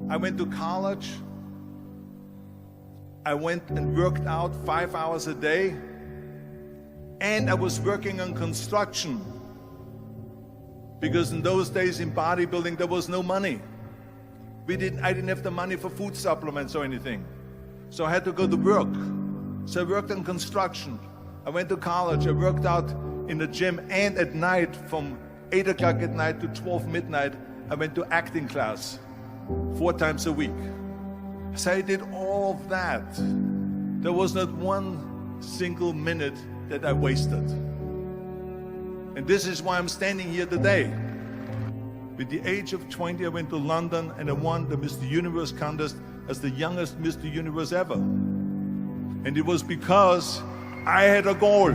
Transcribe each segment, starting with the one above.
I went to college. I went and worked out 5 hours a day. And I was working on construction. Because in those days in bodybuilding, there was no money. I didn't have the money for food supplements or anything. So I had to go to work. So I worked on construction. I went to college. I worked out in the gym, and at night from 8 o'clock at night to 12 midnight, I went to acting class 4 times a week. So I did all of that. There was not one single minute that I wasted. And this is why I'm standing here today. With the age of 20, I went to London and I won the Mr. Universe contest as the youngest Mr. Universe ever. And it was because I had a goal.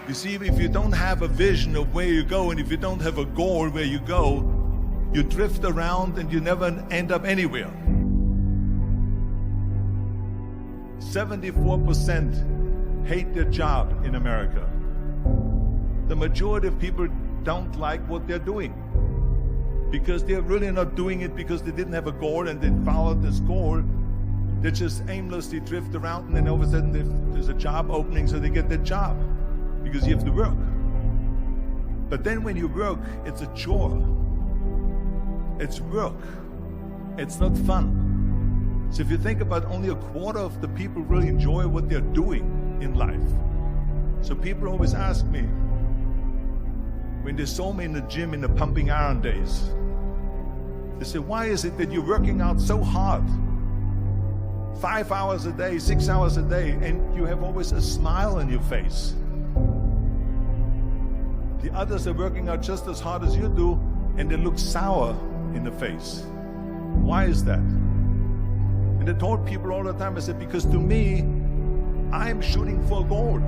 You see, if you don't have a vision of where you go, and if you don't have a goal where you go, you drift around and you never end up anywhere. 74% hate their job in America. The majority of people don't like what they're doing because they're really not doing it because they didn't have a goal and they followed this goal. They just aimlessly drift around, and then all of a sudden there's a job opening, so they get that job because you have to work. But then when you work, it's a chore. It's work. It's not fun. So if you think about, only a quarter of the people really enjoy what they're doing in life. So people always ask me, when they saw me in the gym in the pumping iron days, they say, why is it that you're working out so hard? 5 hours a day, 6 hours a day, and you have always a smile on your face. The others are working out just as hard as you do, and they look sour in the face. Why is that? And I told people all the time, I said, because to me, I'm shooting for a goal.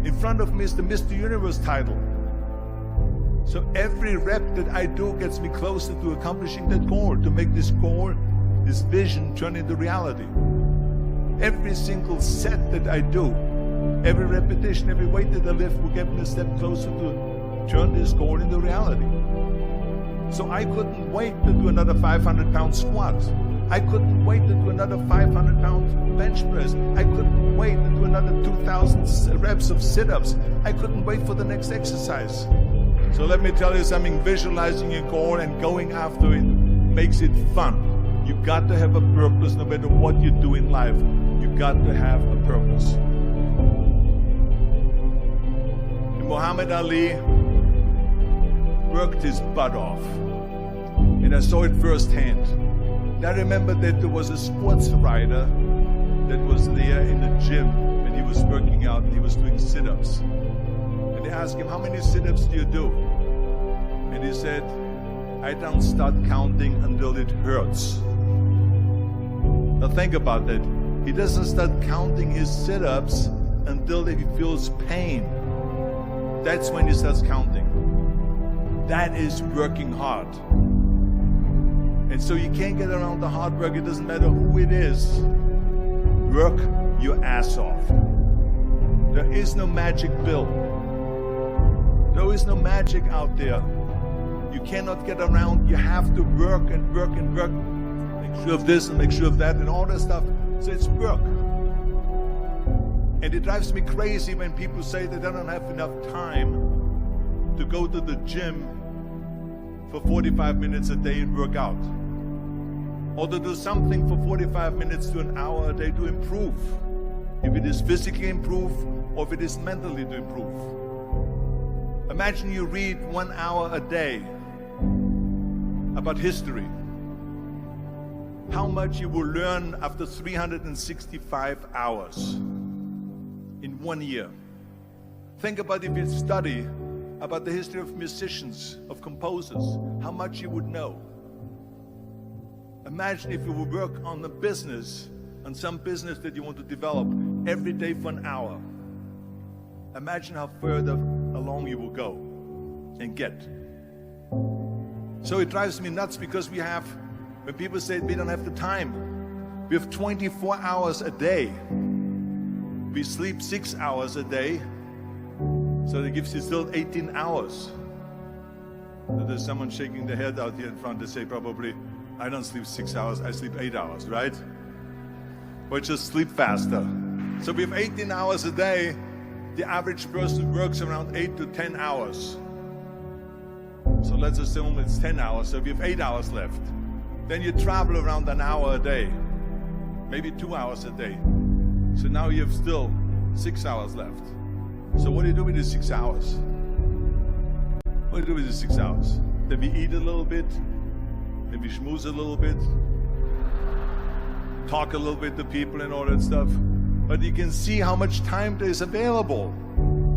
In front of me is the Mr. Universe title. So every rep that I do gets me closer to accomplishing that goal, to make this goal, this vision, turn into reality. Every single set that I do, every repetition, every weight that I lift will get me a step closer to turn this goal into reality. So I couldn't wait to do another 500-pound squat. I couldn't wait to do another 500-pound bench press. I couldn't wait to do another 2,000 reps of sit-ups. I couldn't wait for the next exercise. So let me tell you something, visualizing your goal and going after it makes it fun. You got to have a purpose no matter what you do in life. You got to have a purpose. And Muhammad Ali worked his butt off. And I saw it firsthand. And I remember that there was a sports writer that was there in the gym when he was working out and he was doing sit-ups. And they asked him, how many sit-ups do you do? And he said, I don't start counting until it hurts. Now think about that. He doesn't start counting his sit-ups until he feels pain. That's when he starts counting. That is working hard. And so you can't get around the hard work. It doesn't matter who it is. Work your ass off. There is no magic pill. There is no magic out there. You cannot get around. You have to work and work and work. Make sure of this and make sure of that and all that stuff. So it's work. And it drives me crazy when people say that they don't have enough time to go to the gym for 45 minutes a day and work out. Or to do something for 45 minutes to an hour a day to improve. If it is physically improve or if it is mentally to improve. Imagine you read 1 hour a day about history. How much you will learn after 365 hours in 1 year. Think about if you study about the history of musicians, of composers, how much you would know. Imagine if you would work on a business, on some business that you want to develop every day for an hour. Imagine how further along you will go and get. So it drives me nuts because when people say we don't have the time, we have 24 hours a day. We sleep 6 hours a day, so that gives you still 18 hours. There's someone shaking their head out here in front. They say probably, I don't sleep 6 hours, I sleep 8 hours, right? Or just sleep faster. So we have 18 hours a day. The average person works around 8 to 10 hours. So let's assume it's 10 hours, so we have 8 hours left. Then you travel around an hour a day, maybe 2 hours a day. So now you have still 6 hours left. So what do you do with the 6 hours? What do you do with the 6 hours? Then we eat a little bit, then we schmooze a little bit, talk a little bit to people and all that stuff. But you can see how much time there is available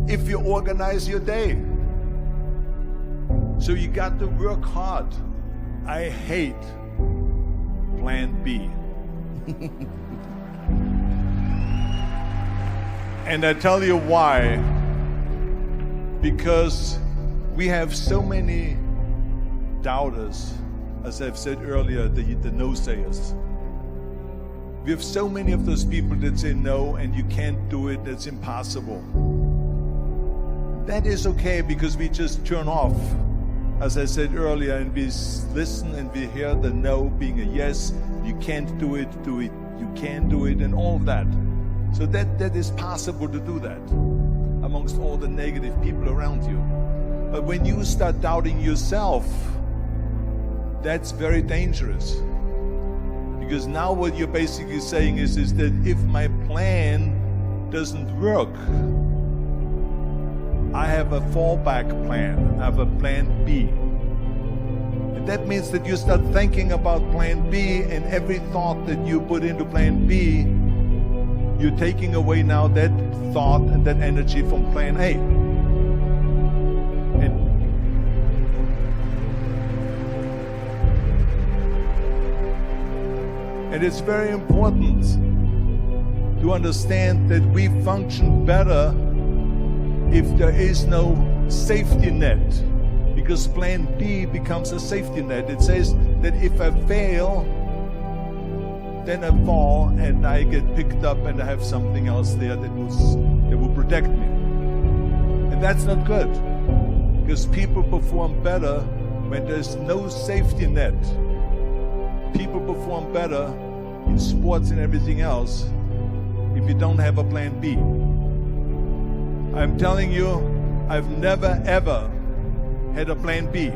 if you organize your day. So you got to work hard. I hate plan B. And I tell you why. Because we have so many doubters, as I've said earlier, the no-sayers. We have so many of those people that say no and you can't do it, it's impossible. That is okay because we just turn off, as I said earlier, and we listen and we hear the no being a yes. You can't do it, you can do it, and all of that. So that is possible to do that amongst all the negative people around you. But when you start doubting yourself, that's very dangerous. Because now what you're basically saying is that if my plan doesn't work, I have a fallback plan, I have a plan B. And that means that you start thinking about plan B, and every thought that you put into plan B, you're taking away now that thought and that energy from plan A. And it's very important to understand that we function better if there is no safety net, because plan B becomes a safety net. It says that if I fail, then I fall and I get picked up and I have something else there that will protect me. And that's not good, because people perform better when there's no safety net. People perform better in sports and everything else if you don't have a plan B. I'm telling you, I've never ever had a plan B.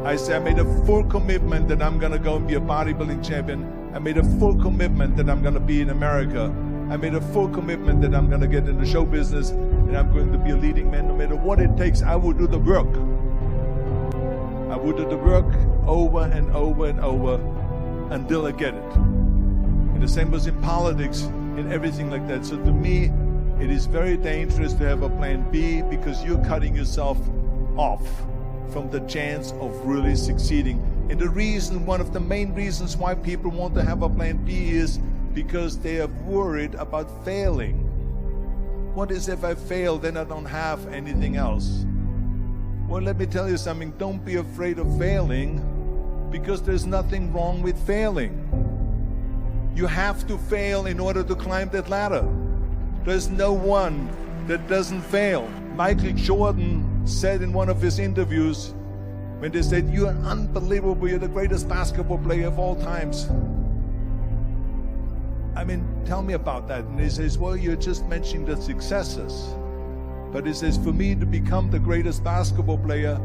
I made a full commitment that I'm gonna go and be a bodybuilding champion. I made a full commitment that I'm gonna be in America. I made a full commitment that I'm gonna get in the show business and I'm going to be a leading man. No matter what it takes, I will do the work. I will do the work over and over and over until I get it. And the same was in politics and everything like that. So to me, it is very dangerous to have a plan B, because you're cutting yourself off from the chance of really succeeding. And the reason, one of the main reasons why people want to have a plan B is because they are worried about failing. What is if I fail, then I don't have anything else? Well, let me tell you something. Don't be afraid of failing, because there's nothing wrong with failing. You have to fail in order to climb that ladder. There's no one that doesn't fail. Michael Jordan said in one of his interviews, when they said, "You're unbelievable, you're the greatest basketball player of all times." I mean, tell me about that. And he says, well, you're just mentioning the successes. But he says, for me to become the greatest basketball player,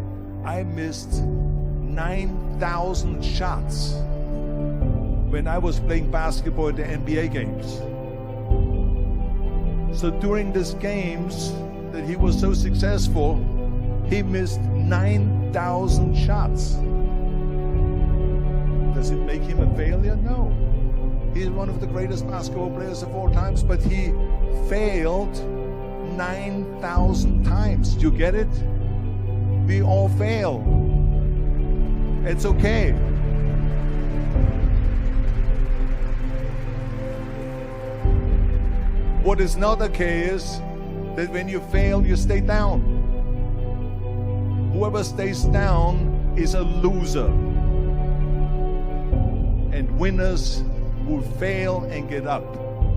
I missed 9,000 shots when I was playing basketball at the NBA games. So during these games that he was so successful, he missed 9,000 shots. Does it make him a failure? No. He's one of the greatest basketball players of all times, but he failed 9,000 times. Do you get it? We all fail. It's okay. What is not okay is that when you fail, you stay down. Whoever stays down is a loser. And winners will fail and get up.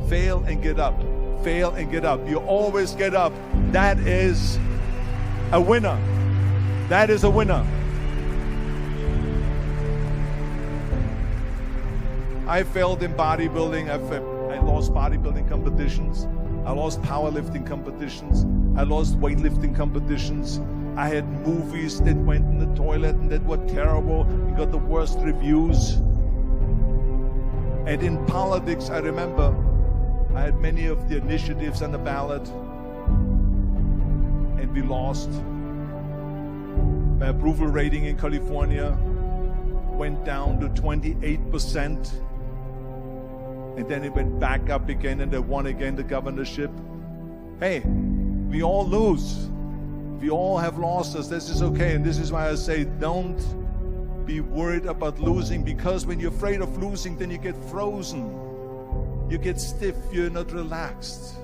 Fail and get up. Fail and get up. You always get up. That is a winner. That is a winner. I failed in bodybuilding. I lost bodybuilding competitions. I lost powerlifting competitions. I lost weightlifting competitions. I had movies that went in the toilet and that were terrible and got the worst reviews. And in politics, I remember I had many of the initiatives on the ballot, and we lost. My approval rating in California went down to 28%, and then it went back up again, and I won again the governorship. Hey, we all lose. We all have losses. This is okay, and this is why I say don't be worried about losing, because when you're afraid of losing, then you get frozen. You get stiff, you're not relaxed.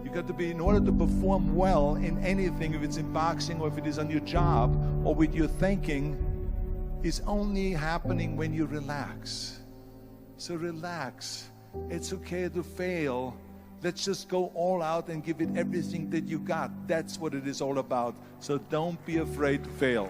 You got to be, in order to perform well in anything, if it's in boxing or if it is on your job or with your thinking, is only happening when you relax. So relax. It's okay to fail. Let's just go all out and give it everything that you got. That's what it is all about. So don't be afraid to fail.